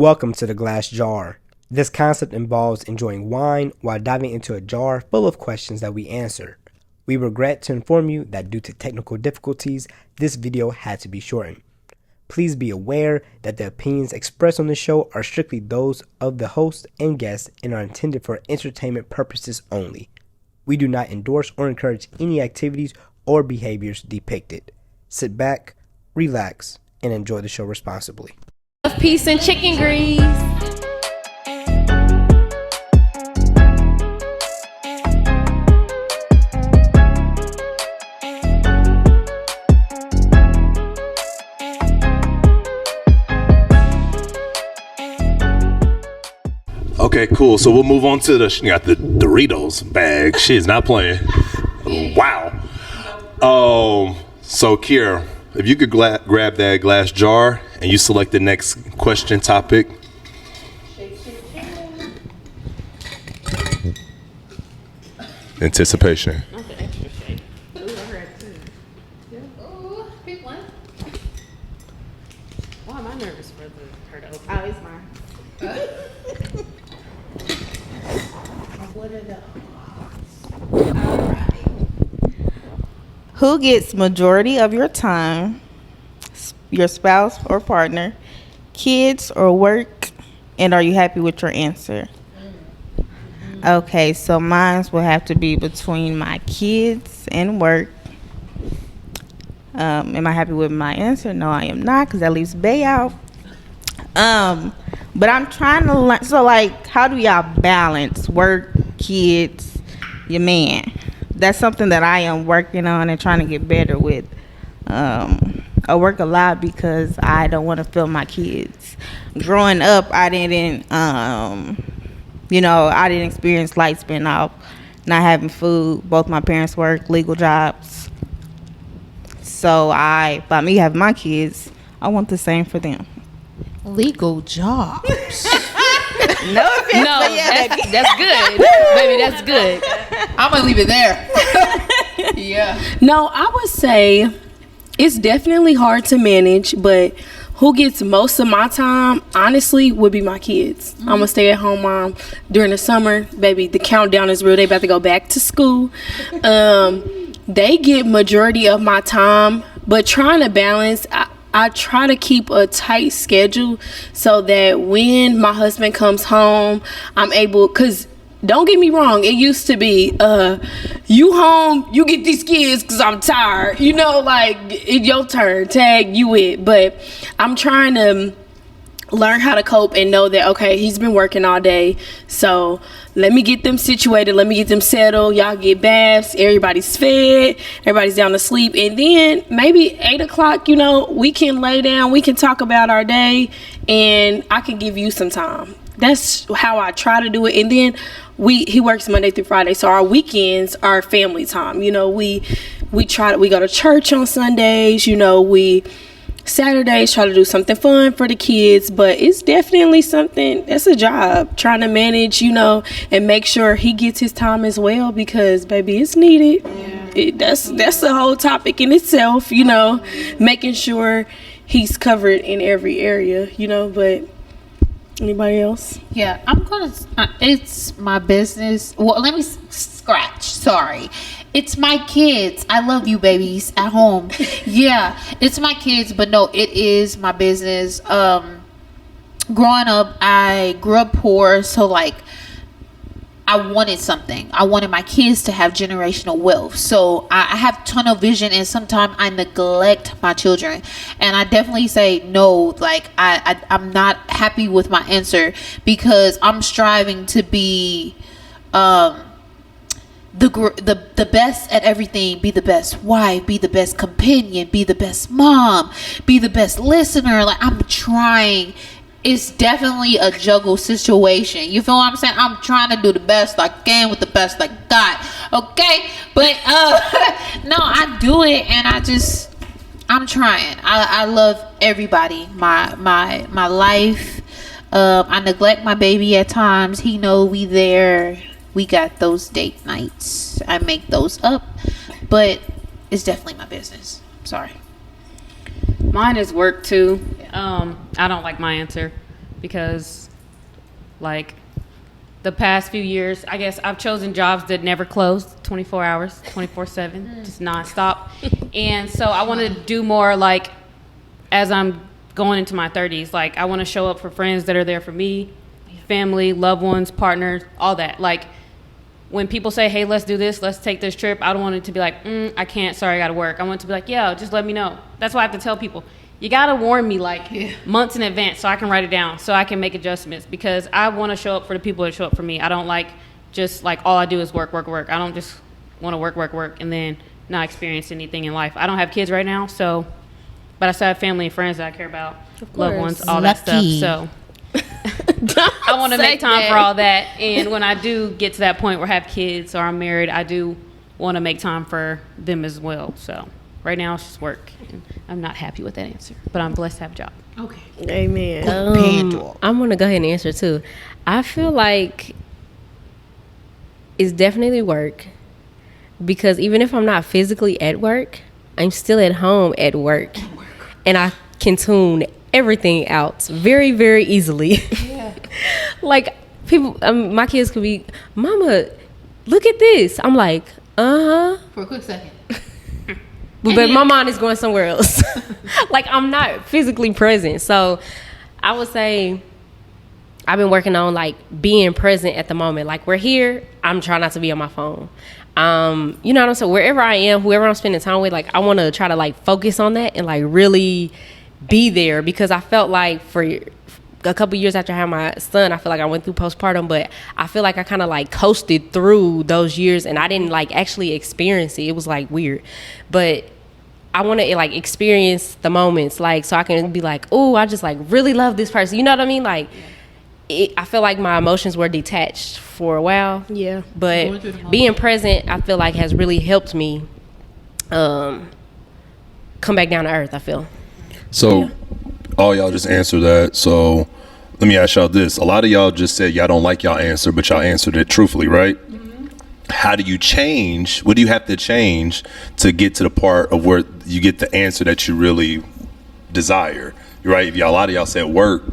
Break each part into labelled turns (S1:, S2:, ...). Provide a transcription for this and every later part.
S1: Welcome to the glass jar. This concept involves enjoying wine while diving into a jar full of questions that we answer. We regret to inform you that due to technical difficulties, this video had to be shortened. Please be aware that the opinions expressed on the show are strictly those of the host and guests and are intended for entertainment purposes only. We do not endorse or encourage any activities or behaviors depicted. Sit back, relax, and enjoy the show responsibly.
S2: Peace and chicken grease.
S3: Okay, cool. So we'll move on to you got the Doritos bag. She's not playing. Wow. So Kiera, if you could grab that glass jar and you select the next question topic. Anticipation.
S2: Extra shake. Ooh, I heard too. Yeah. Ooh, pick one. Why am I nervous for her to open? Oh, it's mine. What are the odds? All right.
S4: Who gets majority of your time? Your spouse or partner, kids or work? And are you happy with your answer? Okay, so mine will have to be between my kids and work. Am I happy with my answer? No, I am not, because that leaves Bay out. But I'm trying to learn. So, like, how do y'all balance work, kids, your man? That's something that I am working on and trying to get better with. I work a lot because I don't want to feel my kids. Growing up, I didn't experience lights being off, not having food. Both my parents work legal jobs. So by me having my kids, I want the same for them.
S5: Legal jobs.
S4: No offense,
S2: No,
S4: but
S2: that's good. Baby, that's good.
S5: I'm gonna leave it there. Yeah.
S6: No, I would say it's definitely hard to manage, but who gets most of my time, honestly, would be my kids. I'm a stay-at-home mom. During the summer, baby, the countdown is real. They about to go back to school. They get majority of my time, but trying to balance, I try to keep a tight schedule so that when my husband comes home, I'm able, because don't get me wrong, it used to be, you home, you get these kids because I'm tired. Like, it's your turn, tag you it. But I'm trying to learn how to cope and know that, okay, he's been working all day, so let me get them situated, let me get them settled, y'all get baths, everybody's fed, everybody's down to sleep, and then maybe 8 o'clock, we can lay down, we can talk about our day, and I can give you some time. That's how I try to do it. And then he works Monday through Friday, so our weekends are family time. We go to church on Sundays. We Saturdays try to do something fun for the kids. But it's definitely something that's a job, trying to manage, and make sure he gets his time as well, because baby, it's needed. Yeah. That's the whole topic in itself. Making sure he's covered in every area. But. Anybody else?
S5: Yeah, it's my business. Well, let me scratch. Sorry. It's my kids. I love you, babies, at home. Yeah, it's my kids, but no, it is my business. Growing up, I grew up poor, so like, I wanted something. I wanted my kids to have generational wealth. So I have tunnel vision, and sometimes I neglect my children. And I definitely say no, like I'm not happy with my answer, because I'm striving to be the best at everything, be the best wife, be the best companion, be the best mom, be the best listener. Like, I'm trying. It's definitely a juggle situation. You feel what I'm saying? I'm trying to do the best I can with the best I got. Okay? But no, I do it, and I'm trying. I love everybody. My life. I neglect my baby at times. He know we there. We got those date nights. I make those up. But it's definitely my business. Sorry.
S2: Mine is work too. I don't like my answer.
S7: because, like, the past few years, I guess I've chosen jobs that never close, 24 hours, 24/7, just nonstop. And so I want to do more, like, as I'm going into my 30s, like, I want to show up for friends that are there for me, family, loved ones, partners, all that. Like, when people say, hey, let's do this, let's take this trip, I don't want it to be like, I can't, sorry, I got to work. I want it to be like, yeah, just let me know. That's why I have to tell people, you got to warn me, like, months in advance so I can write it down, so I can make adjustments, because I want to show up for the people that show up for me. I don't like just, like, all I do is work. I don't just want to work, and then not experience anything in life. I don't have kids right now, so, but I still have family and friends that I care about, loved ones, all that stuff, so. I want to make time for all that, and when I do get to that point where I have kids or I'm married, I do want to make time for them as well. So right now it's just work, and I'm not happy with that answer, but I'm blessed to have a job.
S2: Okay.
S8: Amen. I'm gonna go ahead and answer too. I feel like it's definitely work, because even if I'm not physically at work, I'm still at home at work, and I can tune everything out very, very easily. Yeah. Like, people, my kids could be, Mama, look at this. I'm like,
S2: For a quick second.
S8: but my mind is going somewhere else. Like, I'm not physically present. So I would say I've been working on, like, being present at the moment. Like, we're here, I'm trying not to be on my phone. You know what I'm saying? Wherever I am, whoever I'm spending time with, like, I want to try to, like, focus on that and, like, really be there, because I felt like for a couple years after I had my son, I feel like I went through postpartum, but I feel like I kind of, like, coasted through those years, and I didn't, like, actually experience it. It was, like, weird, but I want to, like, experience the moments, like, so I can be like, oh, I just, like, really love this person, you know what I mean? Like, I feel like my emotions were detached for a while.
S6: Yeah.
S8: But being present, I feel like, has really helped me come back down to earth, I feel.
S3: So, all y'all just answered that. So, let me ask y'all this. A lot of y'all just said y'all don't like y'all answer, but y'all answered it truthfully, right? Mm-hmm. How do you change? What do you have to change to get to the part of where you get the answer that you really desire? Right? If y'all, a lot of y'all said work,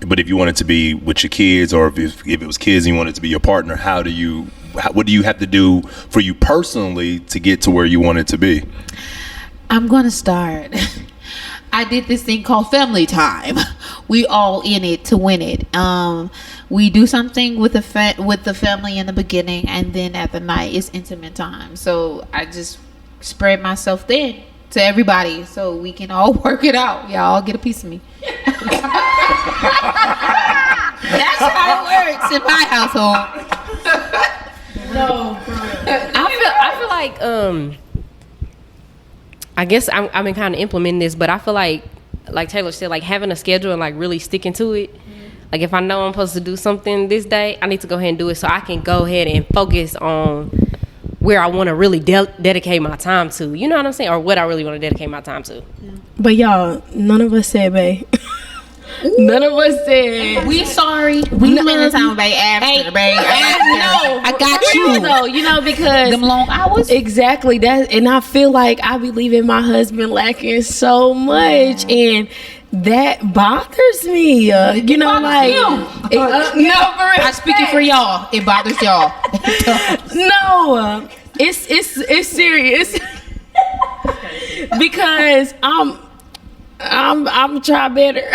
S3: but if you want it to be with your kids, or if it was kids and you want it to be your partner, what do you have to do for you personally to get to where you want it to be?
S2: I'm going to start. I did this thing called family time. We all in it to win it. We do something with the family in the beginning, and then at the night it's intimate time. So I just spread myself thin to everybody so we can all work it out. Y'all get a piece of me. That's how it works in my household.
S8: No, I feel like I guess I've been kind of implementing this, but I feel like Taylor said, like, having a schedule and, like, really sticking to it. Mm-hmm. Like, if I know I'm supposed to do something this day, I need to go ahead and do it so I can go ahead and focus on where I want to really dedicate my time to. You know what I'm saying? Or what I really want to dedicate my time to.
S6: Yeah. But y'all, none of us said, babe. None of us said.
S2: We sorry. We spending time, babe, after, babe. I got you.
S6: No, you know, because
S2: them long hours.
S6: Exactly that, and I feel like I be leaving my husband lacking so much, and that bothers me. You know, like
S2: I'm speaking for y'all. It bothers y'all.
S6: No, it's serious. Because I'm trying better.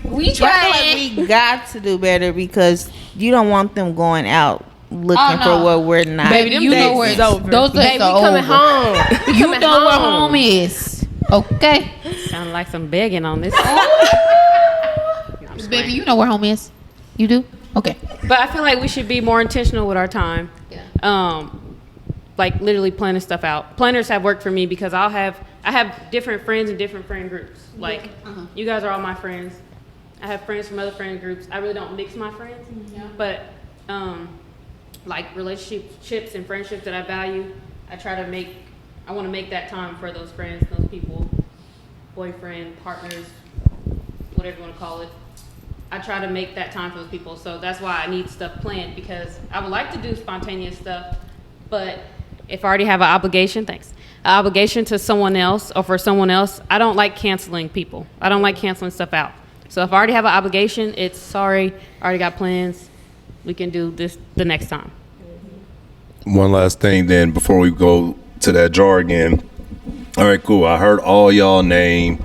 S2: We
S4: I feel like we got to do better, because you don't want them going out looking for what we're not.
S2: Baby, you know where it's over. Those days are
S8: coming
S2: over.
S8: Home.
S2: You know where home is. Okay.
S7: Sound like some begging on this.
S2: Baby, you know where home is. You do? Okay.
S7: But I feel like we should be more intentional with our time. Yeah. Like, literally planning stuff out. Planners have worked for me, because I have different friends and different friend groups. Like, you guys are all my friends. I have friends from other friend groups. I really don't mix my friends. Mm-hmm. But like, relationships and friendships that I value, I want to make that time for those friends, those people, boyfriend, partners, whatever you want to call it. I try to make that time for those people. So that's why I need stuff planned, because I would like to do spontaneous stuff, but if I already have an obligation to someone else or for someone else, I don't like canceling people. I don't like canceling stuff out. So if I already have an obligation, it's sorry, I already got plans. We can do this the next time.
S3: One last thing then before we go to that jar again. All right, cool. I heard all y'all name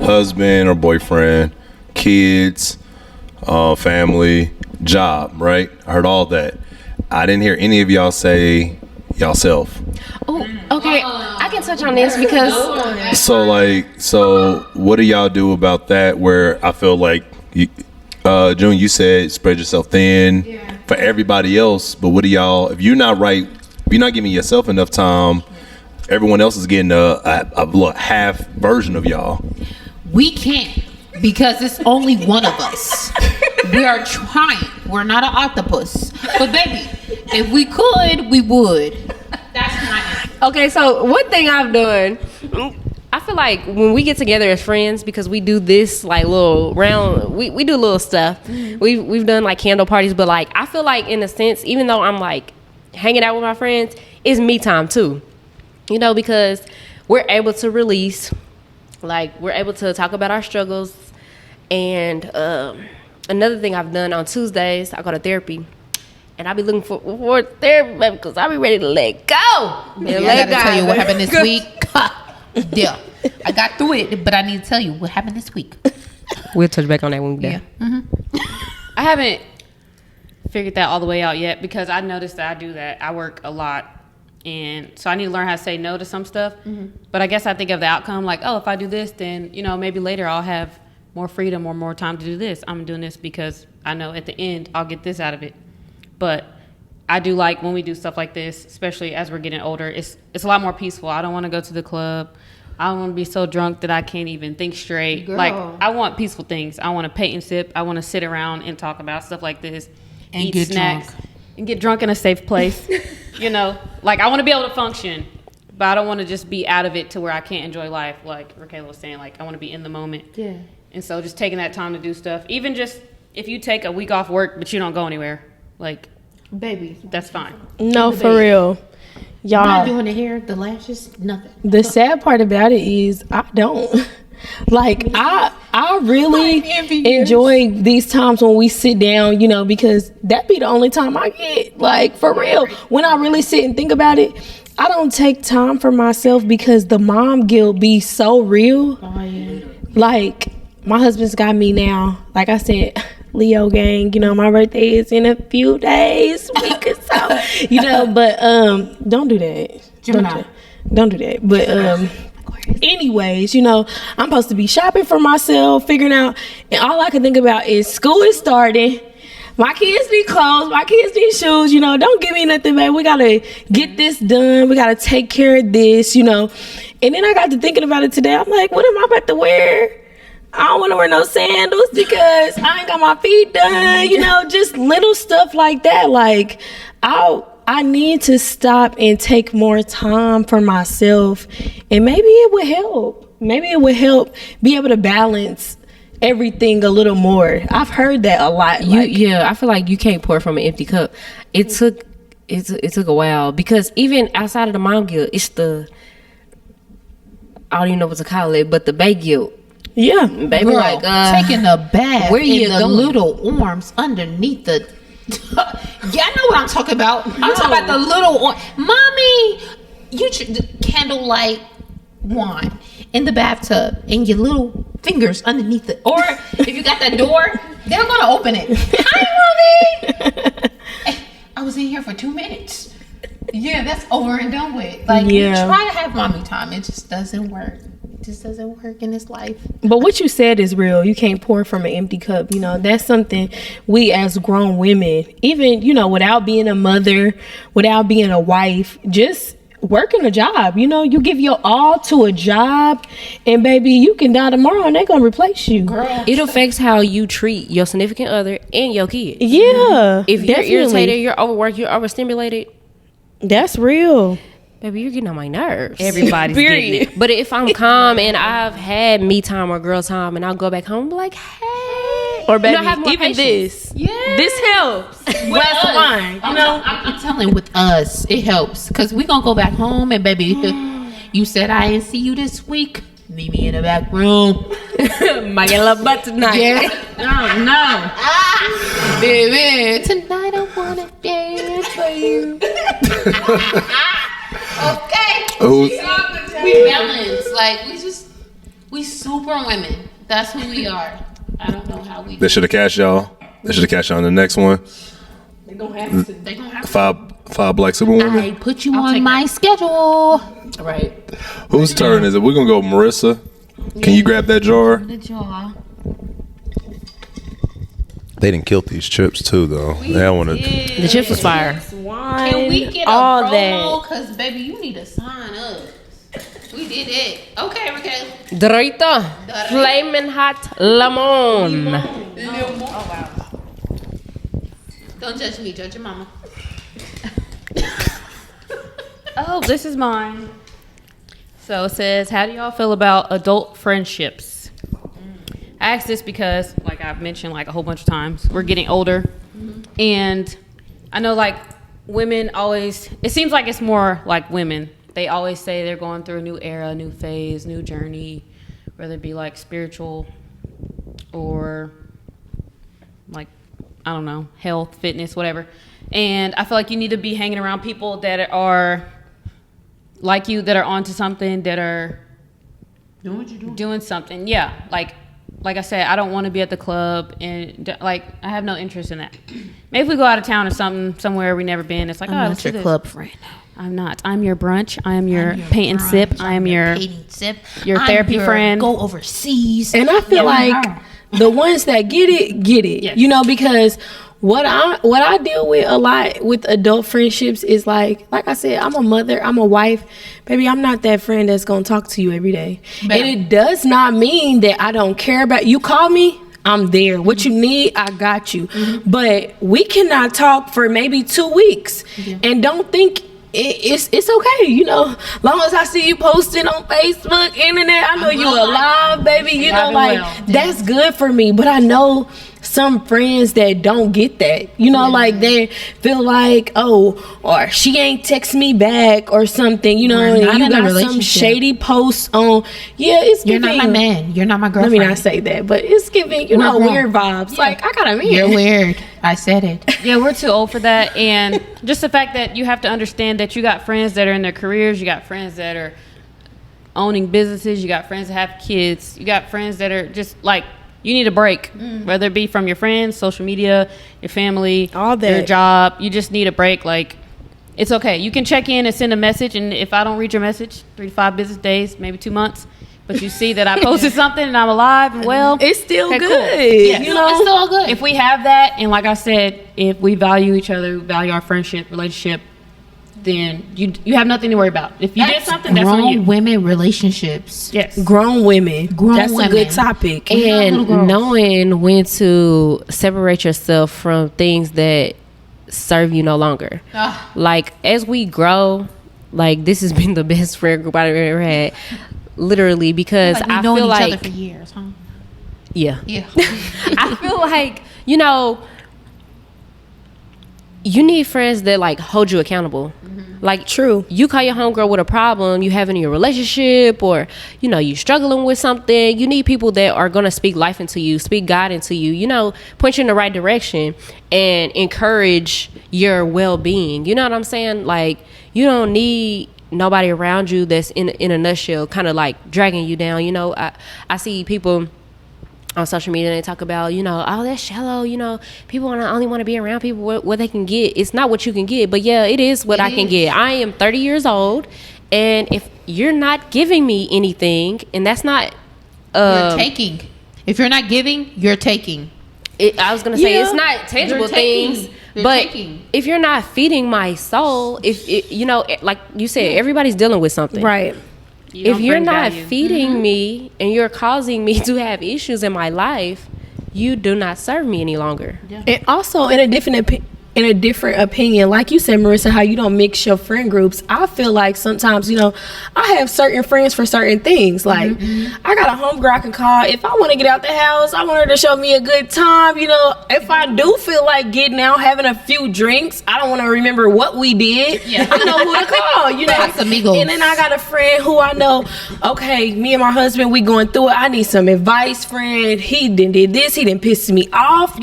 S3: husband or boyfriend, kids, family, job, right? I heard all that. I didn't hear any of y'all say y'allself.
S8: Oh, okay. I can touch on this because
S3: So what do y'all do about that where I feel like June, you said spread yourself thin for everybody else, but what do y'all, if you're not giving yourself enough time, everyone else is getting a half version of y'all.
S2: We can't because it's only one of us. We are trying. We're not an octopus. But baby, if we could, we would. That's my answer.
S8: okay, so one thing I've done, I feel like when we get together as friends, because we do this like little round, we do little stuff. We've done like candle parties, but like I feel like in a sense, even though I'm like hanging out with my friends, it's me time too. You know, because we're able to release, like we're able to talk about our struggles. And another thing I've done on Tuesdays, I go to therapy. And I be looking for therapy because I be ready to let go.
S2: I gotta tell you what happened this week. Yeah, I got through it, but I need to tell you what happened this week.
S8: We'll touch back on that when we're done.
S2: Yeah.
S7: I haven't figured that all the way out yet because I noticed that I do that. I work a lot, and so I need to learn how to say no to some stuff. But I guess I think of the outcome like, oh, if I do this, then maybe later I'll have more freedom or more time to do this. I'm doing this because I know at the end I'll get this out of it. But I do like when we do stuff like this, especially as we're getting older, it's a lot more peaceful. I don't want to go to the club. I don't want to be so drunk that I can't even think straight.
S2: Girl.
S7: Like, I want peaceful things. I want to paint and sip. I want to sit around and talk about stuff like this.
S2: And
S7: eat
S2: get
S7: snacks.
S2: drunk.
S7: And get drunk in a safe place. Like I want to be able to function, but I don't want to just be out of it to where I can't enjoy life. Like Raquel was saying, like I want to be in the moment.
S2: Yeah.
S7: And so just taking that time to do stuff, even just if you take a week off work, but you don't go anywhere, like,
S2: Baby,
S7: that's fine.
S6: No, for real. Y'all,
S2: not doing the hair, the lashes, nothing.
S6: the sad part about it is I don't. Like I really enjoy these times when we sit down, because that be the only time I get. Like, for real. When I really sit and think about it, I don't take time for myself because the mom guilt be so real.
S2: Oh, yeah.
S6: Like, my husband's got me now. Like I said, Leo gang, my birthday is in a few days, week or so. But don't do that. Don't do that. But anyways, I'm supposed to be shopping for myself, figuring out, and all I can think about is school is starting. My kids need clothes. My kids need shoes. Don't give me nothing, man. We gotta get this done. We gotta take care of this. And then I got to thinking about it today. I'm like, what am I about to wear? I don't want to wear no sandals because I ain't got my feet done. Just little stuff like that. Like, I need to stop and take more time for myself, and maybe it would help. Maybe it would help be able to balance everything a little more. I've heard that a lot.
S8: I feel like you can't pour from an empty cup. It took a while because even outside of the mom guilt, it's the, I don't even know what to call it, but the bae guilt.
S6: Yeah,
S8: baby,
S2: Girl,
S8: like
S2: taking a bath
S8: where you
S2: in the
S8: going?
S2: little arms underneath the. Yeah, I know what I'm talking about. I'm talking about the little arm. Mommy, you candlelight wine in the bathtub and your little fingers underneath it. Or if you got that door, they're gonna open it. Hi, mommy. I was in here for 2 minutes. Yeah, that's over and done with. Like, you try to have mommy time, it just doesn't work. It just doesn't work in this life.
S6: But what you said is real. You can't pour from an empty cup. That's something we as grown women, even, without being a mother, without being a wife, just working a job. You give your all to a job, and baby, you can die tomorrow and they're going to replace you.
S2: Girl.
S8: It affects how you treat your significant other and your kids.
S6: Yeah.
S8: If you're
S6: definitely.
S8: irritated, you're overworked, you're overstimulated,
S6: That's real.
S8: baby, you're getting on my nerves.
S7: Everybody's getting it.
S8: But if I'm calm and I've had me time or girl time and I'll go back home and be like, hey.
S6: Or baby,
S8: have more
S6: even
S8: patience.
S6: this helps. Glass of wine,
S2: I'm telling, with us, it helps. Because we going to go back home and baby, you said I didn't see you this week. meet me in the back room.
S8: Might get a little butt tonight.
S2: Yeah. No. Baby, tonight I wanna dance for you. Okay. We balance. Like, we super women. That's who we are. I don't know how we
S3: They should have cashed y'all. They should have cashed y'all on the next one.
S2: They gonna have to. They gonna have to.
S3: Five black superwomen.
S2: I put you on my schedule.
S5: Right.
S3: Whose turn is it? We're gonna go Marissa. Can you grab that jar?
S2: The jaw.
S3: They didn't kill these chips too, though. They wanted.
S8: The chips was fire.
S2: Can we get a
S8: all
S2: promo?
S8: that.
S2: Cause baby, you need to sign up. We did it. Okay, Raquel.
S8: Dorito. Flaming hot lemon.
S2: Oh wow. Don't judge me. Judge your mama.
S7: Oh, this is mine. So it says, how do y'all feel about adult friendships? I asked this because, like I've mentioned like a whole bunch of times, we're getting older. And I know like women always, it seems like it's more like women. They always say they're going through a new era, new phase, new journey, whether it be like spiritual or like, I don't know, health, fitness, whatever. And I feel like you need to be hanging around people that are like you, that are onto something, that are doing something. Yeah, like I said, I don't want to be at the club and like I have no interest in that. Maybe if we go out of town or something, somewhere we never been, it's like,
S2: I'm
S7: oh,
S2: not your club friend.
S7: I'm not. I'm your brunch. I am your paint and sip. I am your your therapy friend.
S2: Go overseas.
S6: And I feel like the ones that get it.
S7: Yes.
S6: You know, because what I deal with a lot with adult friendships is like I said, I'm a mother, I'm a wife. Baby, I'm not that friend that's gonna talk to you every day. And it does not mean that I don't care about you. Call me, I'm there. What you need, I got you. But we cannot talk for maybe 2 weeks and don't think it's okay, you know. Long as I see you posting on Facebook, internet, I know you alive, baby. You know, like that's good for me. But I know some friends that don't get that, you know, like they feel like, oh, or she ain't text me back or something, you know, and you got some shady posts on. Yeah, it's
S2: You're
S6: giving,
S2: not my man. You're not my girlfriend.
S6: let me not say that, but it's giving, you know, weird vibes. Like, I got a man.
S2: You're weird. I said it.
S7: Yeah, we're too old for that. And just the fact that you have to understand that you got friends that are in their careers, you got friends that are owning businesses, you got friends that have kids, you got friends that are just like, you need a break, whether it be from your friends, social media, your family,
S6: all that,
S7: your job. You just need a break. Like, it's okay. You can check in and send a message, and if I don't read your message, 3 to 5 business days, maybe 2 months, but you see that I posted something and I'm alive and well,
S6: it's still good.
S7: Cool.
S2: Yeah, you know, it's still good.
S7: If we have that, and like I said, if we value each other, value our friendship, relationship, then you have nothing to worry about. If you did something, that's on you.
S2: Grown women relationships.
S7: Yes.
S6: Grown women. That's
S2: women.
S6: a good topic.
S8: And knowing when to separate yourself from things that serve you no longer. Like, as we grow, like, this has been the best friend group I've ever had. Literally, because I feel like
S2: each other for years, huh?
S8: Yeah.
S7: I
S8: feel like, you know, you need friends that like hold you accountable. Like, true, you call your homegirl with a problem you have in your relationship, or you know, you struggling with something, you need people that are going to speak life into you, speak God into you, you know, point you in the right direction and encourage your well-being. You know what I'm saying? Like, you don't need nobody around you that's in a nutshell kind of like dragging you down. You know, I see people on social media, they talk about, you know, oh, that's shallow, you know, people only want to be around people what they can get. It's not what you can get, but yeah, it is what I can get. I am 30 years old, and if you're not giving me anything, and that's not
S2: you're taking. If you're not giving, you're taking.
S8: I was gonna say, it's not tangible things, but if you're not feeding my soul, you know, like you said, everybody's dealing with something,
S6: right?
S8: If you're not feeding me and you're causing me to have issues in my life, you do not serve me any longer.
S6: And also, in in a different opinion. Like you said, Marissa, how you don't mix your friend groups. I feel like sometimes, I have certain friends for certain things. Like, I got a homegirl I can call. If I want to get out the house, I want her to show me a good time. If I do feel like getting out, having a few drinks, I don't want to remember what we did. I know who to call,
S2: Casamigos.
S6: And then I got a friend who I know, okay, me and my husband, we going through it. I need some advice, friend. He did this. He didn't piss me off.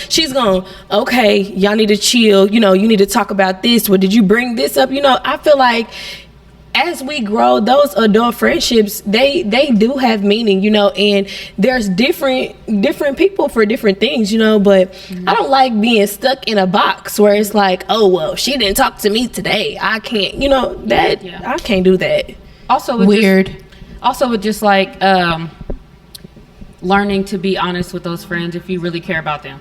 S6: She's going, okay, y'all need to chill. You need to talk about this. Well, did you bring this up? I feel like as we grow, those adult friendships, they do have meaning, and there's different people for different things, but I don't like being stuck in a box where it's like, oh, well, she didn't talk to me today. I can't, I can't do that.
S7: Also, with just like learning to be honest with those friends if you really care about them.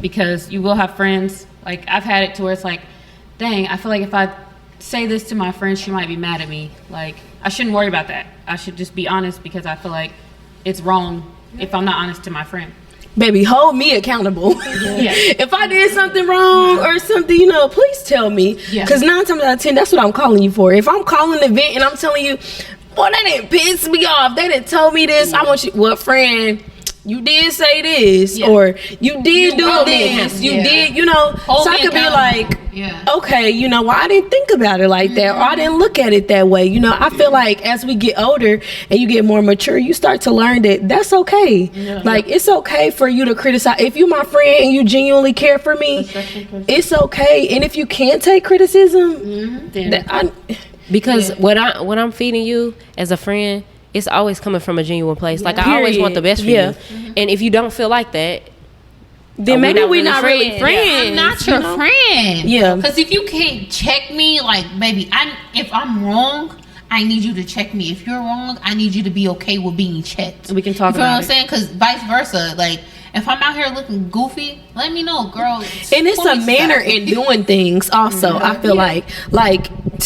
S7: Because you will have friends, like I've had it to where it's like, dang, I feel like if I say this to my friend, she might be mad at me. Like, I shouldn't worry about that. I should just be honest because I feel like it's wrong if I'm not honest to my friend.
S6: Baby, hold me accountable. If I did something wrong or something, please tell me. Because 9 times out of 10, that's what I'm calling you for. If I'm calling the event and I'm telling you, boy, they didn't piss me off, they didn't tell me this, I want you, well, friend, you did say this, or you did do this, you did, so I could be like, okay, well, I didn't think about it like that, or I didn't look at it that way. I feel like as we get older and you get more mature, you start to learn that that's okay. Like, it's okay for you to criticize. If you my friend and you genuinely care for me, it's okay. And if you can't take criticism,
S8: because what I'm feeding you as a friend, it's always coming from a genuine place. Like, I always want the best for you. And if you don't feel like that,
S6: then maybe we're not really friends.
S2: I'm not your friend.
S6: Yeah.
S2: Because if you can't check me, like, baby, if I'm wrong, I need you to check me. If you're wrong, I need you to be okay with being checked.
S7: We can talk about it.
S2: You know what I'm saying? Because vice versa. Like, if I'm out here looking goofy, let me know, girl.
S6: And it's a manner in doing things also. I feel like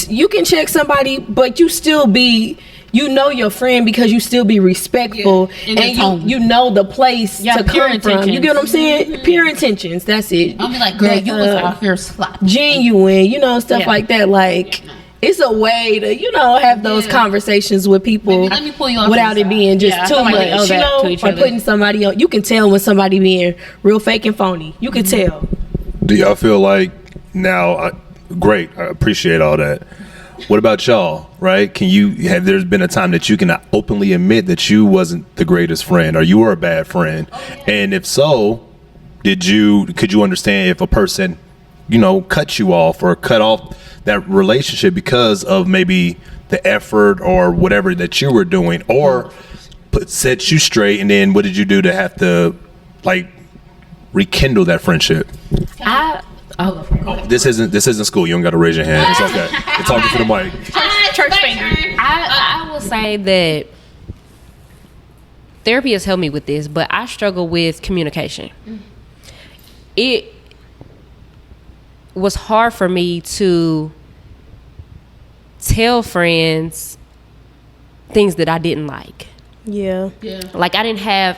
S6: you can check somebody, but you still be, your friend because you still be respectful, and you know the place to come from. You get what I'm saying? Pure intentions. That's it.
S2: I'll be like, girl, you was out here sloppy.
S6: Genuine, stuff like that. Like, it's a way to, have those conversations with people.
S2: Maybe let me pull you off
S6: without it being just too much, or putting somebody on. You can tell when somebody being real fake and phony. You can tell.
S3: Do y'all feel like now? Great, I appreciate all that. What about y'all? Right? There's been a time that you can openly admit that you wasn't the greatest friend, or you were a bad friend, and if so, could you understand if a person, cut you off or cut off that relationship because of maybe the effort or whatever that you were doing, or set you straight, and then what did you do to have to rekindle that friendship? This isn't school. You don't got to raise your hand. It's okay. You're talking to the mic.
S2: Church finger.
S8: I will say that therapy has helped me with this, but I struggle with communication. It was hard for me to tell friends things that I didn't like. Like, I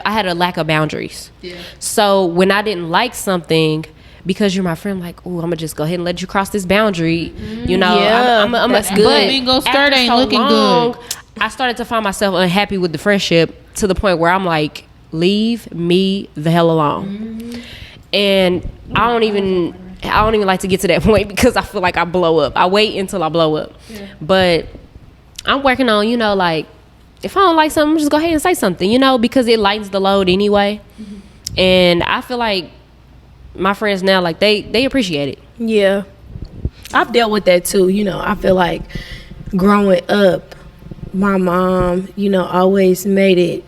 S8: had a lack of boundaries. So when I didn't like something, because you're my friend, like, oh, I'm gonna just go ahead and let you cross this boundary. That's good.
S2: But bingo skirt ain't looking good.
S8: I started to find myself unhappy with the friendship to the point where I'm like, leave me the hell alone. And I don't even like to get to that point because I feel like I blow up. I wait until I blow up. But I'm working on, like, if I don't like something, just go ahead and say something, because it lightens the load anyway. And I feel like my friends now, like, they appreciate it.
S6: Yeah. I've dealt with that too. I feel like growing up, my mom, always made it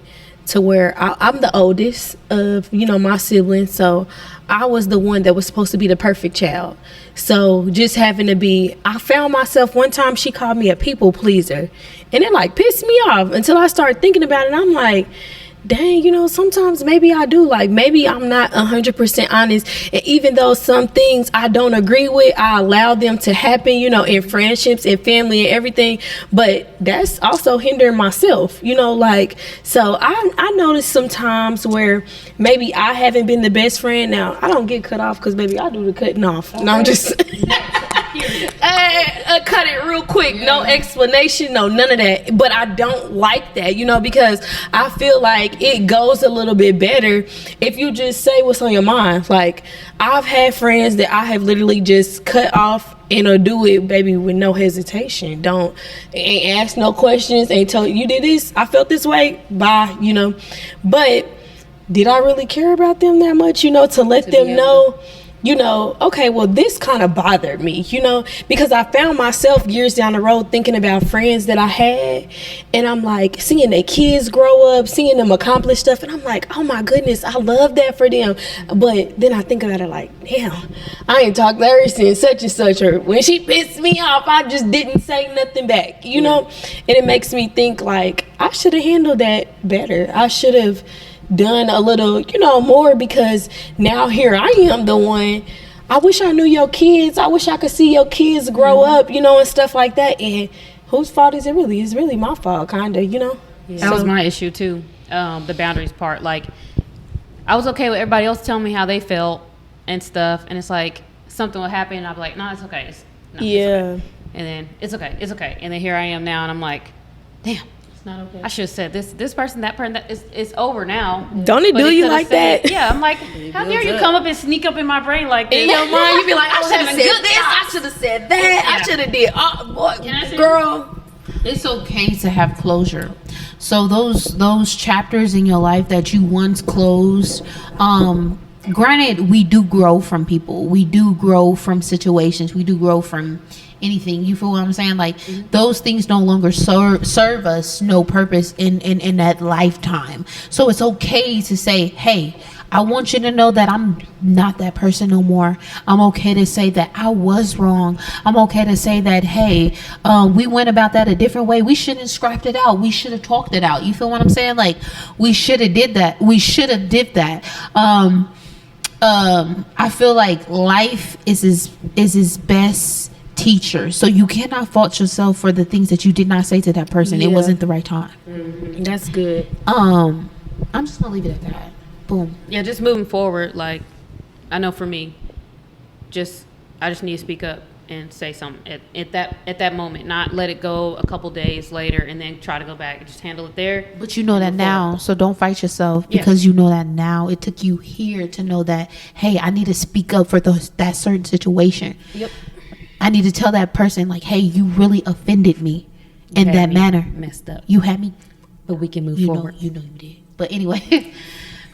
S6: to where I'm the oldest of, my siblings. So I was the one that was supposed to be the perfect child. So just having to be, I found myself one time, she called me a people pleaser. And it pissed me off until I started thinking about it. I'm like, dang, you know, sometimes maybe I do, like, maybe I'm not 100% honest. And even though some things I don't agree with, I allow them to happen, you know, in friendships and family and everything. But that's also hindering myself, you know, like, so I notice sometimes where maybe I haven't been the best friend. Now, I don't get cut off because, baby, I do the cutting off. Okay. No, I'm just... cut it real quick. No explanation, no none of that. But I don't like that, you know, because I feel like it goes a little bit better if you just say what's on your mind. Like, I've had friends that I have literally just cut off and do it, baby, with no hesitation. Ain't ask no questions, ain't tell you did this, I felt this way, bye, you know. But did I really care about them that much, you know, to let them know, you know, okay, well, this kind of bothered me, you know, because I found myself years down the road thinking about friends that I had, and I'm like, seeing their kids grow up, seeing them accomplish stuff, and I'm like, oh my goodness, I love that for them. But then I think about it like, damn, I ain't talked to her since such and such, or when she pissed me off, I just didn't say nothing back, you know, and it makes me think like, I should have handled that better. I should have done a little, you know, more, because now here I am the one. I wish I knew your kids. I wish I could see your kids grow up, you know, and stuff like that. And whose fault is it really? It's really my fault, kind of, you know.
S7: That was my issue too, the boundaries part. Like, I was okay with everybody else telling me how they felt and stuff, and it's like something would happen and I'd be like, no, it's okay. It's okay. And then it's okay, and then here I am now, and I'm like, damn, not okay. I should have said this person, that person, it's over now.
S6: Don't it do you like that?
S7: Yeah, I'm like, how dare you come up and sneak up in my brain like this?
S6: In your mind, you be like, I should have said this, I should have said that, I should have did, boy, girl.
S2: It's okay to have closure. So those chapters in your life that you once closed, granted, we do grow from people. We do grow from situations. We do grow from anything. You feel what I'm saying? Like, those things no longer serve us no purpose in that lifetime. So it's okay to say, hey, I want you to know that I'm not that person no more. I'm okay to say that I was wrong. I'm okay to say that, hey, we went about that a different way. We shouldn't have scrapped it out. We should have talked it out. You feel what I'm saying? Like, we should have did that. We should have did that. I feel like life is his best teacher. So you cannot fault yourself for the things that you did not say to that person. It wasn't the right time.
S6: That's good.
S2: I'm just gonna leave it at that. Boom.
S7: Yeah, just moving forward, like, I know for me, I just need to speak up and say something at that moment, not let it go a couple days later and then try to go back and just handle it there.
S2: But you know that now, so don't fight yourself, because you know that now. It took you here to know that, hey, I need to speak up for that certain situation. Yep. I need to tell that person, like, hey, you really offended me in that manner.
S7: Messed up.
S2: You had me.
S7: But we can move forward.
S2: You know you did. But anyway,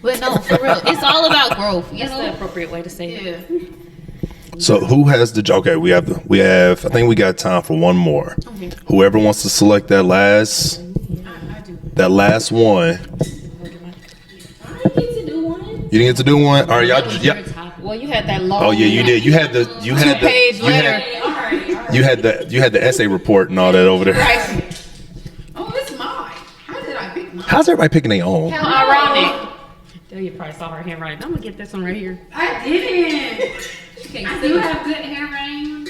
S2: but no, for real, it's all about growth.
S7: That's the appropriate way to say it.
S3: So who has we have, I think we got time for one more. Okay. Whoever wants to select that last one.
S2: I didn't get to do one.
S3: You didn't get to do one? All right, y'all. Yeah.
S7: Well, you had that long.
S3: Oh yeah, you did. You had the
S2: 2-page letter.
S3: You had the essay report and all that over there.
S2: Right. Oh, it's mine. How did I pick mine?
S3: How's everybody picking their own?
S7: How ironic. You probably saw her handwriting. I'm gonna get this one right here.
S2: I didn't. Okay, I do have good handwriting.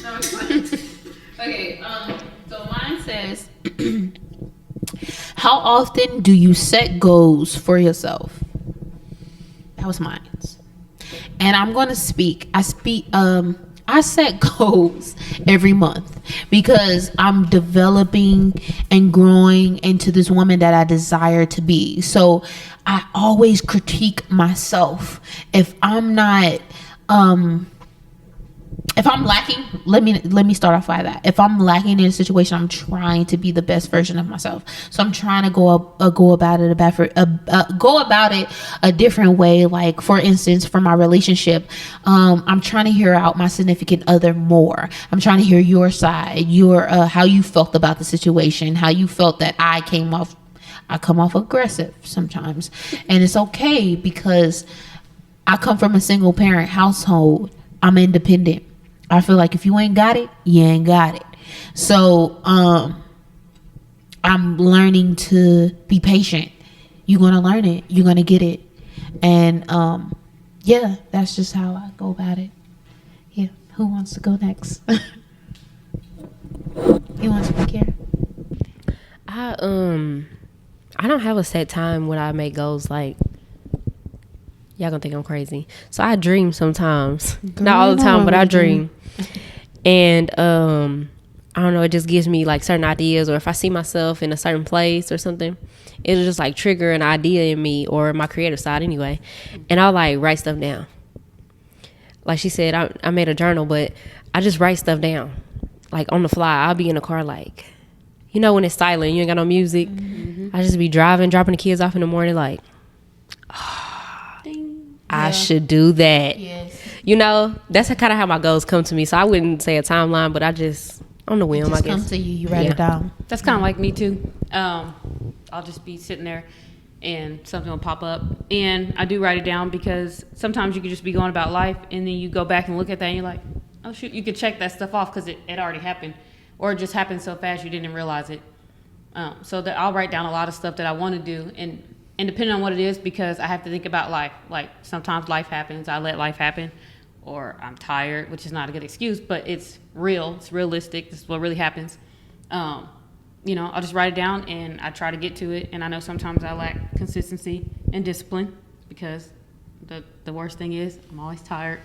S2: No, okay. So mine says, how often do you set goals for yourself? That was mine. And I'm going to speak. I set goals every month because I'm developing and growing into this woman that I desire to be. So I always critique myself. If I'm not, if I'm lacking, let me start off by that. If I'm lacking in a situation, I'm trying to be the best version of myself. So I'm trying to go about it a different way. Like, for instance, for my relationship, I'm trying to hear out my significant other more. I'm trying to hear your side, your how you felt about the situation, how you felt that I come off aggressive sometimes, and it's okay because I come from a single parent household. I'm independent. I feel like if you ain't got it, you ain't got it. So I'm learning to be patient you're gonna learn it. You're gonna get it. And yeah, that's just how I go about it. Yeah. Who wants to go next? You want to speak here?
S8: I don't have a set time when I make goals. Like, y'all gonna think I'm crazy. So I dream sometimes. Not all the time, but I dream. And I don't know, it just gives me like certain ideas, or if I see myself in a certain place or something, it'll just like trigger an idea in me, or my creative side anyway. And I'll like write stuff down. Like she said, I made a journal, but I just write stuff down. Like on the fly, I'll be in the car, like, you know, when it's silent, you ain't got no music. I just be driving, dropping the kids off in the morning, like, I should do that. Yes. You know, that's kind of how my goals come to me. So I wouldn't say a timeline, but I just, on the whim, I guess.
S2: Comes to you, you write it down.
S7: That's kind of like me too. I'll just be sitting there and something will pop up, and I do write it down, because sometimes you could just be going about life and then you go back and look at that and you're like, oh shoot, you could check that stuff off because it already happened, or it just happened so fast you didn't realize it. So that I'll write down a lot of stuff that I want to do, and depending on what it is, because I have to think about life. Like sometimes life happens, I let life happen, or I'm tired, which is not a good excuse, but it's real, it's realistic, this is what really happens. You know, I'll just write it down and I try to get to it, and I know sometimes I lack consistency and discipline, because the worst thing is I'm always tired,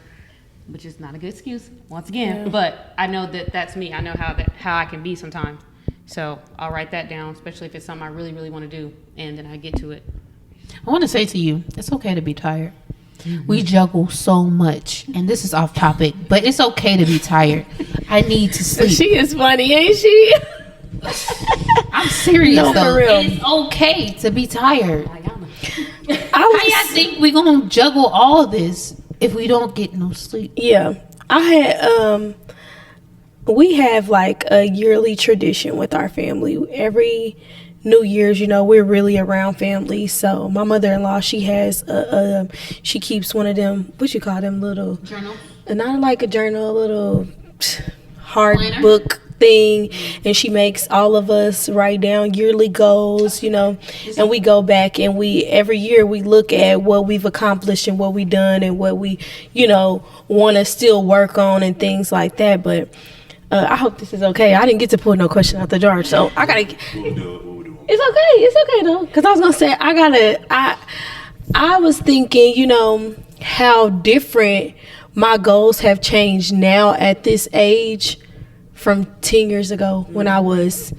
S7: which is not a good excuse once again, but I know that that's me. I know how I can be sometimes. So I'll write that down, especially if it's something I really, really want to do, and then I get to it.
S2: I want to say to you, it's okay to be tired. We juggle so much, and this is off topic, but it's okay to be tired. I need to sleep.
S6: She is funny, ain't she?
S2: I'm serious
S6: No,
S2: though.
S6: for real.
S2: It's okay to be tired.
S6: I
S2: How
S6: was,
S2: y'all think we gonna juggle all this if we don't get no sleep?
S6: yeah, I had we have like a yearly tradition with our family. Every New Year's, you know, we're really around family. So my mother-in-law, she has she keeps one of them, what you call them, little
S2: Journal?
S6: Not like a journal, a little hard book thing, and she makes all of us write down yearly goals, you know, and we go back and we every year we look at what we've accomplished and what we've done and what we, you know, want to still work on and things like that. But I hope this is okay. I didn't get to pull no question out the jar, so I gotta. It's okay though, because I was gonna say I was thinking, you know, how different my goals have changed now at this age from 10 years ago when I was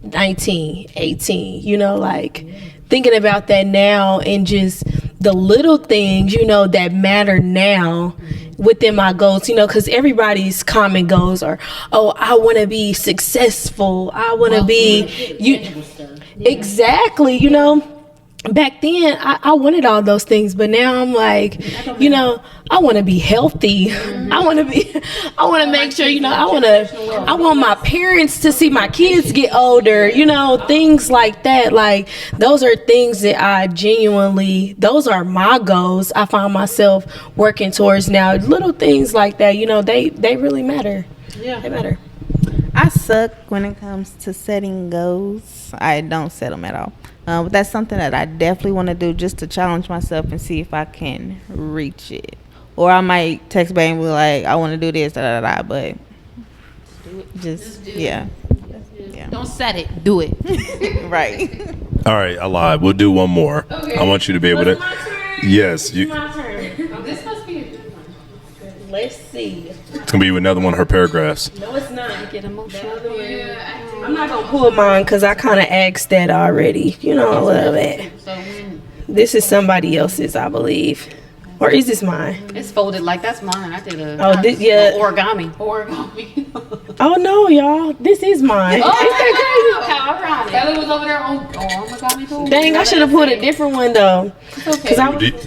S6: 19, 18, you know, like thinking about that now, and just the little things, you know, that matter now within my goals, you know, because everybody's common goals are, oh, I want to be successful, I want to be, exactly, you know. Back then, I wanted all those things, but now I'm like, you know, I want to be healthy. I want to make sure, you know, I want my parents to see my kids get older, you know, things like that. Like, those are things that I genuinely, those are my goals I find myself working towards now. Little things like that, you know, they really matter. Yeah, they matter.
S4: I suck when it comes to setting goals. I don't set them at all. But that's something that I definitely want to do, just to challenge myself and see if I can reach it. Or I might text back and be like, I want to do this, but just yeah.
S2: Don't set it, do it.
S4: Right.
S3: All right, I lied. We'll do one more.
S2: Okay.
S3: I want you to be able to.
S6: My turn?
S3: Yes, you.
S6: My turn.
S2: Oh, this must be a good one.
S6: Let's see.
S3: It's gonna be another one of her paragraphs.
S6: No, it's not. Get emotional. I'm not gonna pull mine because I kind of asked that already. You know, a little bit. This is somebody else's, I believe. Or is this mine?
S7: It's folded like that's mine. I did a origami.
S6: Oh no, y'all, this is mine.
S7: How ironic. Kelly was over there on origami too.
S6: Dang, I should have pulled a different one though.
S7: Okay.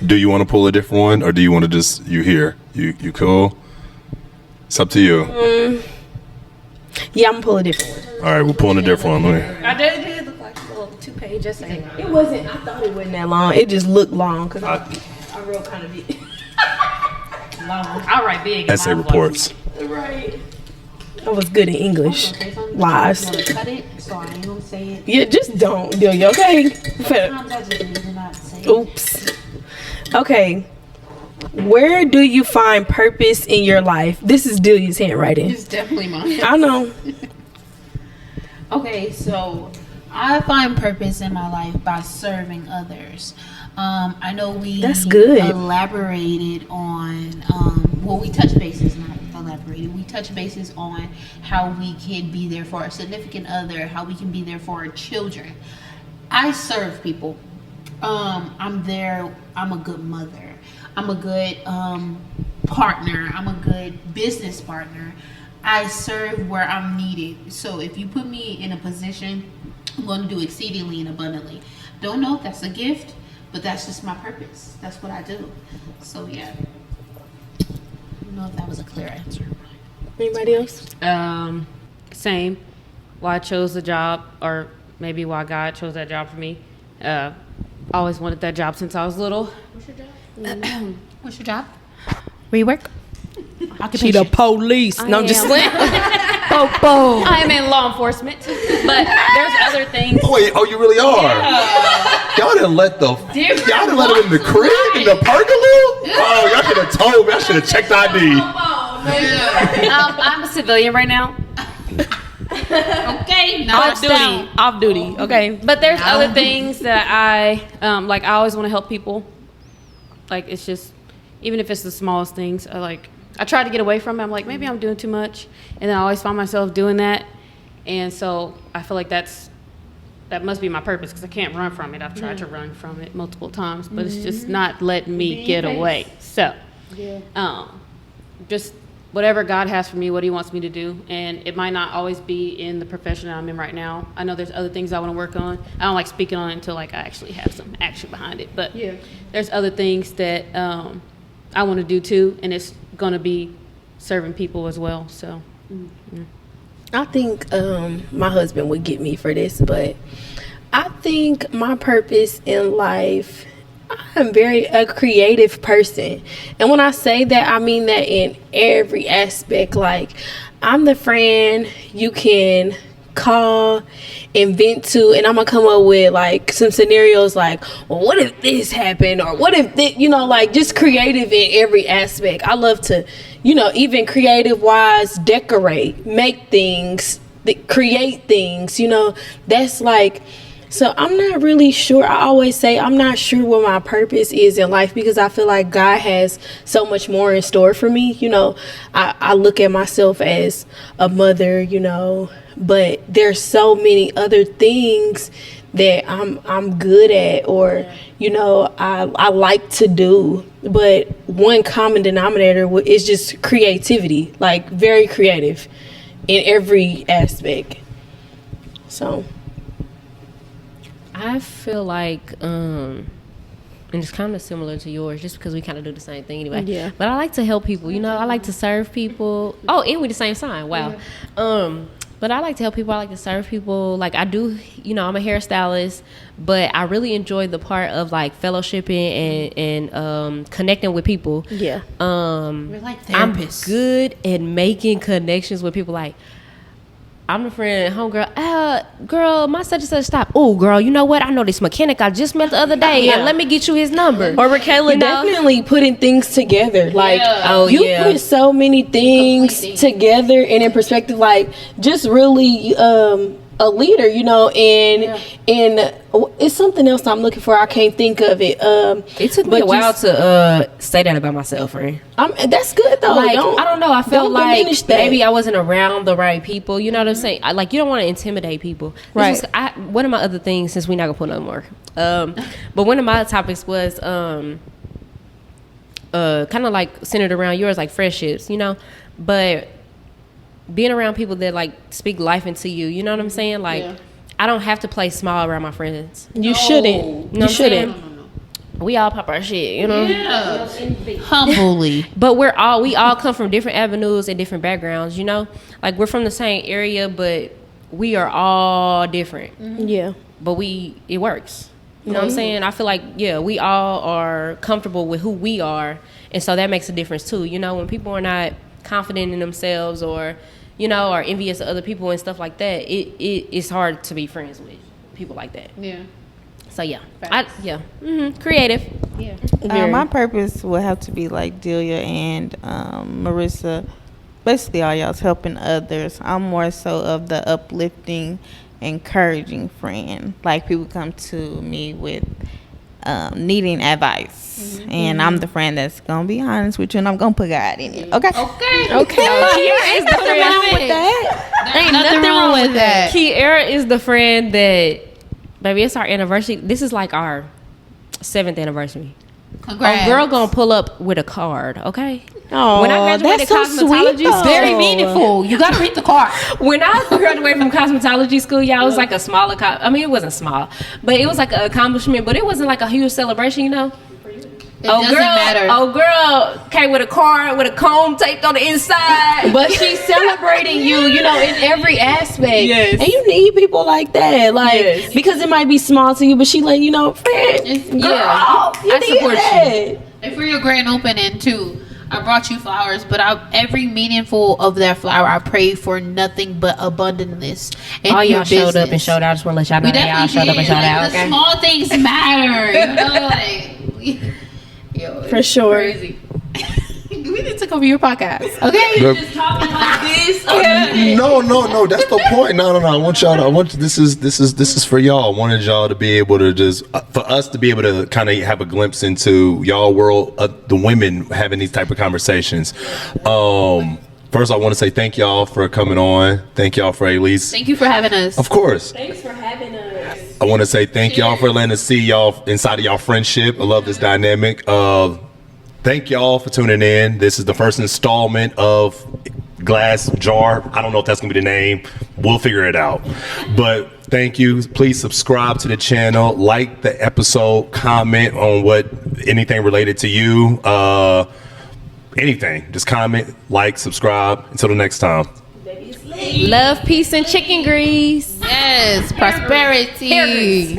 S3: Do you want to pull a different one, or do you want to just you here? You cool? It's up to you.
S6: Yeah, I'm gonna pull a different one.
S3: All right, we're pulling a different one.
S7: I did look like a little 2-page essay.
S6: It wasn't. I thought it wasn't that long. It just looked long because I wrote kind of big.
S7: I'll write big.
S3: Essay reports.
S6: Right. I was good in English. Lies.
S7: Cut it.
S2: so I ain't gonna say it.
S6: Yeah, just don't, Delia, okay?
S2: Sometimes I just need to not say it.
S6: Oops. Okay. Where do you find purpose in your life? This is Delia's handwriting.
S2: It's definitely mine.
S6: I know.
S2: Okay, so I find purpose in my life by serving others. I know we
S6: That's good.
S2: elaborated on, well, we touch bases, not elaborated. We touch bases on how we can be there for our significant other, how we can be there for our children. I serve people. I'm there. I'm a good mother. I'm a good partner. I'm a good business partner. I serve where I'm needed. So if you put me in a position, I'm going to do exceedingly and abundantly. Don't know if that's a gift, but that's just my purpose. That's what I do. So yeah. I don't know if that was a clear answer.
S6: Anybody else?
S7: Same. Why I chose the job, or maybe why God chose that job for me. Always wanted that job since I was little.
S2: What's your job? What's your job?
S7: Where you work?
S6: She the police. No, I'm just playing.
S7: I am in law enforcement, but there's other things.
S3: Oh, wait, you really are? Y'all didn't let them in the crib, in the parking lot? Oh, y'all should have told me. I should have checked ID.
S7: I'm a civilian right now.
S2: Okay,
S6: Off duty. Okay.
S7: But there's other things that I like. I always want to help people. Like, it's just, even if it's the smallest things, I try to get away from it. I'm like, maybe I'm doing too much, and then I always find myself doing that, and so I feel like that must be my purpose, because I can't run from it. I've tried to run from it multiple times, but it's just not letting me get away. So, just whatever God has for me, what He wants me to do, and it might not always be in the profession that I'm in right now. I know there's other things I want to work on. I don't like speaking on it until I actually have some action behind it. But there's other things that I want to do too, and it's going to be serving people as well. So,
S6: I think my husband would get me for this, but I think my purpose in life, I'm a creative person. And when I say that, I mean that in every aspect. Like, I'm the friend you can call and vent to, and I'm gonna come up with like some scenarios like, well, what if this happened, or what if this, like, just creative in every aspect. I love to, even creative wise, decorate, make things, create things, that's like. So I'm not really sure. I always say I'm not sure what my purpose is in life, because I feel like God has so much more in store for me. I look at myself as a mother, but there's so many other things that I'm good at, or, I like to do. But one common denominator is just creativity, like very creative in every aspect. So
S8: I feel like, and it's kind of similar to yours, just because we kind of do the same thing anyway.
S6: Yeah.
S8: But I like to help people. I like to serve people. Oh, and we the same sign. Wow. Yeah. But I like to help people. I like to serve people. Like, I do, I'm a hairstylist, but I really enjoy the part of like fellowshipping and connecting with people.
S6: Yeah.
S2: We're like therapists.
S8: I'm good at making connections with people. Like, I'm the friend, homegirl, girl, my such and such stopped. Oh, girl, you know what? I know this mechanic I just met the other day, and let me get you his number.
S6: Or Raquel, definitely putting things together. Like, you put so many things together and in perspective, like, just really a leader, and it's something else I'm looking for. I can't think of it.
S8: It took me a while to say that about myself, right?
S6: That's good though.
S8: Like, I don't know. I felt like maybe I wasn't around the right people. You know what I'm saying? You don't want to intimidate people.
S6: Right.
S8: One of my other things, since we're not gonna put no more. But one of my topics was kind of like centered around yours, like friendships. But being around people that like speak life into you. You know what I'm saying? Like, I don't have to play small around my friends.
S6: You shouldn't. You shouldn't.
S8: We all pop our shit,
S2: Yeah. Humbly.
S8: But we all come from different avenues and different backgrounds, Like, we're from the same area, but we are all different.
S6: Mm-hmm. Yeah.
S8: But it works. You know what I'm saying? I feel like, we all are comfortable with who we are, and so that makes a difference too. When people are not confident in themselves, or you know, are envious of other people and stuff like that, it's hard to be friends with people like that.
S2: Yeah.
S8: So yeah, creative. Yeah.
S4: My purpose would have to be like Delia and Marissa. Basically, all y'all's helping others. I'm more so of the uplifting, encouraging friend. Like people come to me with needing advice, and I'm the friend that's gonna be honest with you, and I'm gonna put God in it. Okay.
S8: Kiara is the friend with that.
S2: Ain't nothing wrong with that.
S8: Kiara is the friend that, baby, it's our anniversary. This is like our 7th anniversary.
S2: Congrats.
S8: A girl gonna pull up with a card, okay?
S4: Oh,
S8: When I graduated cosmetology school,
S2: Very meaningful. You gotta read the card.
S8: when I graduated from cosmetology school, y'all, it was like a small I mean, it wasn't small, but it was like an accomplishment, but it wasn't like a huge celebration, you know?
S2: It doesn't matter.
S8: Oh, girl came with a card with a comb taped on the inside.
S6: But she's celebrating you, you know, in every aspect.
S4: Yes.
S6: And you need people like that. Like, because it might be small to you, but she letting you know, friend, girl,
S8: I support you.
S2: And for your grand opening too, I brought you flowers, but every meaningful of that flower, I prayed for nothing but abundantness.
S8: All y'all showed up and showed out. I just want to let y'all know
S2: We
S8: that y'all
S2: definitely
S8: showed up and
S2: did.
S8: showed out.
S2: Like, the
S8: Okay.
S2: small things matter, you know. Like, yo,
S6: For sure.
S2: Crazy. We need to come to your podcast, okay?
S3: Yep.
S2: Just talking like this. Okay.
S3: No. That's the point. No. I want y'all to. This is for y'all. I wanted y'all to be able to just for us to be able to kind of have a glimpse into y'all world, the women having these type of conversations. First, I want to say thank y'all for coming on. Thank y'all for at least.
S2: Thank you for having us.
S3: Of course.
S6: Thanks for having us.
S3: I want to say thank y'all for letting us see y'all inside of y'all friendship. I love this dynamic. Thank y'all for tuning in. This is the first installment of Glass Jar. I don't know if that's gonna be the name. We'll figure it out. But thank you. Please subscribe to the channel, like the episode, comment on anything related to you. Anything. Just comment, like, subscribe. Until the next time.
S8: Love, peace, and chicken grease.
S2: Yes, prosperity.